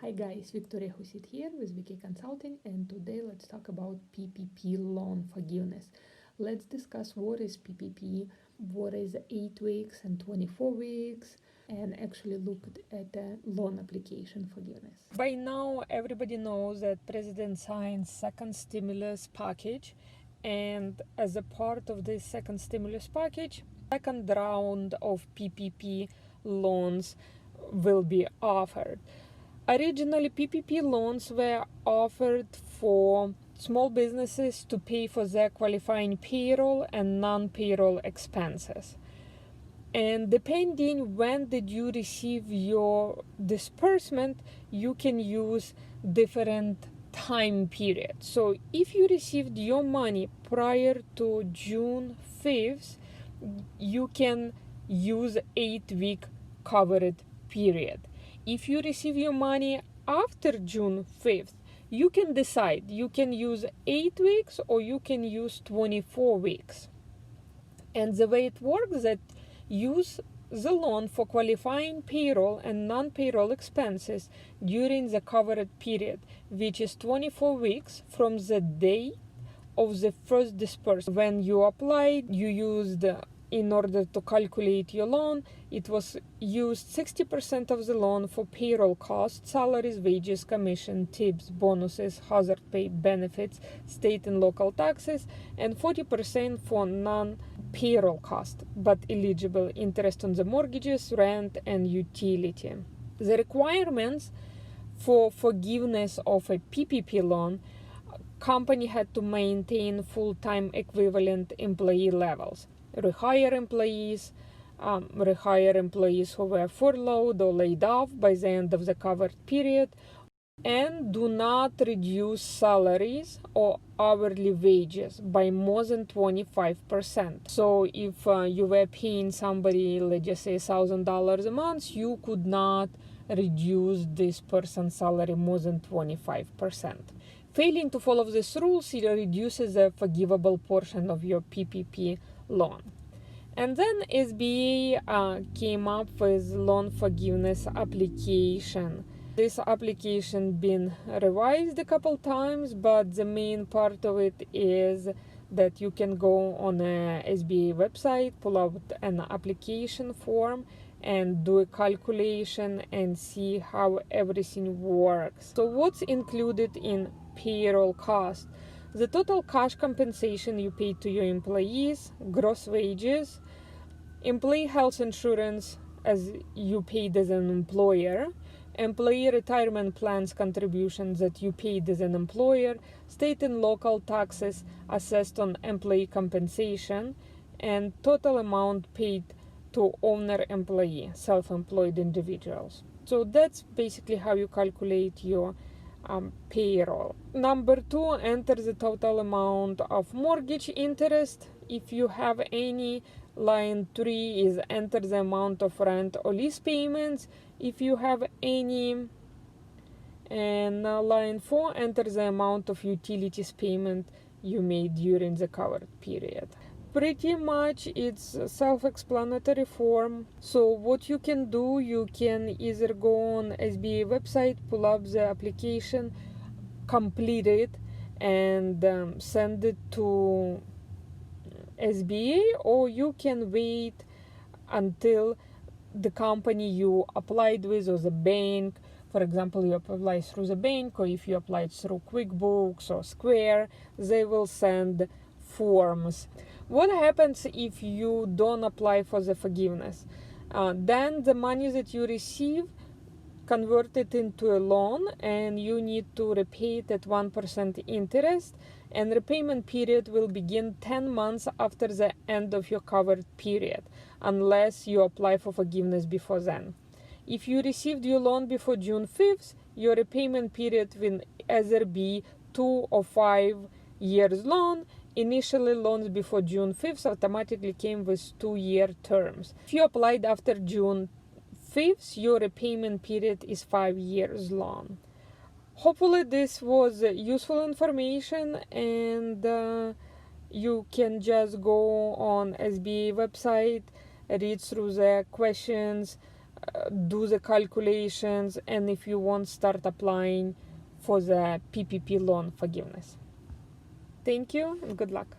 Hi guys, Victoria Husit here with VK Consulting, and today let's talk about PPP loan forgiveness. Let's discuss what is PPP, what is 8 weeks and 24 weeks, and actually look at the loan application forgiveness. By now, everybody knows that President signed second stimulus package, and as a part of this second stimulus package, second round of PPP loans will be offered. Originally, PPP loans were offered for small businesses to pay for their qualifying payroll and non-payroll expenses. And depending when did you receive your disbursement, you can use different time periods. So if you received your money prior to June 5th, you can use 8-week covered period. If you receive your money after June 5th, you can decide. You can use 8 weeks or you can use 24 weeks. And the way it works is that use the loan for qualifying payroll and non-payroll expenses during the covered period, which is 24 weeks from the day of the first disbursement. When you applied, you used, in order to calculate your loan, it was used 60% of the loan for payroll costs, salaries, wages, commission, tips, bonuses, hazard pay, benefits, state and local taxes, and 40% for non-payroll cost, but eligible interest on the mortgages, rent, and utility. The requirements for forgiveness of a PPP loan: company had to maintain full-time equivalent employee levels, rehire employees who were furloughed or laid off by the end of the covered period, and do not reduce salaries or hourly wages by more than 25%. So if you were paying somebody, let's just say $1,000 a month, you could not reduce this person's salary more than 25%. Failing to follow these rules, it reduces the forgivable portion of your PPP loan. And then SBA came up with loan forgiveness application. This application been revised a couple times, but the main part of it is that you can go on a SBA website, pull out an application form, and do a calculation and see how everything works. So what's included in payroll cost? The total cash compensation you pay to your employees, gross wages, employee health insurance as you paid as an employer, employee retirement plans contributions that you paid as an employer, state and local taxes assessed on employee compensation, and total amount paid to owner-employee, self-employed individuals. So that's basically how you calculate your payroll. Number 2, enter the total amount of mortgage interest. If you have any, line 3 is enter the amount of rent or lease payments if you have any, and line 4, enter the amount of utilities payment you made during the covered period. Pretty much it's self-explanatory form. So what you can do, you can either go on SBA website, pull up the application, complete it, and send it to SBA, or you can wait until the company you applied with or the bank, for example, you apply through the bank, or if you applied through QuickBooks or Square, they will send forms. What happens if you don't apply for the forgiveness? Then the money that you receive converted into a loan, and you need to repay it at 1% interest, and repayment period will begin 10 months after the end of your covered period, unless you apply for forgiveness before then. If you received your loan before June 5th, your repayment period will either be 2 or 5 years loan. Initially, loans before June 5th automatically came with 2-year terms. If you applied after June 5th, your repayment period is 5 years long. Hopefully this was useful information, and you can just go on SBA website, read through the questions, do the calculations, and if you want, start applying for the PPP loan forgiveness. Thank you and good luck.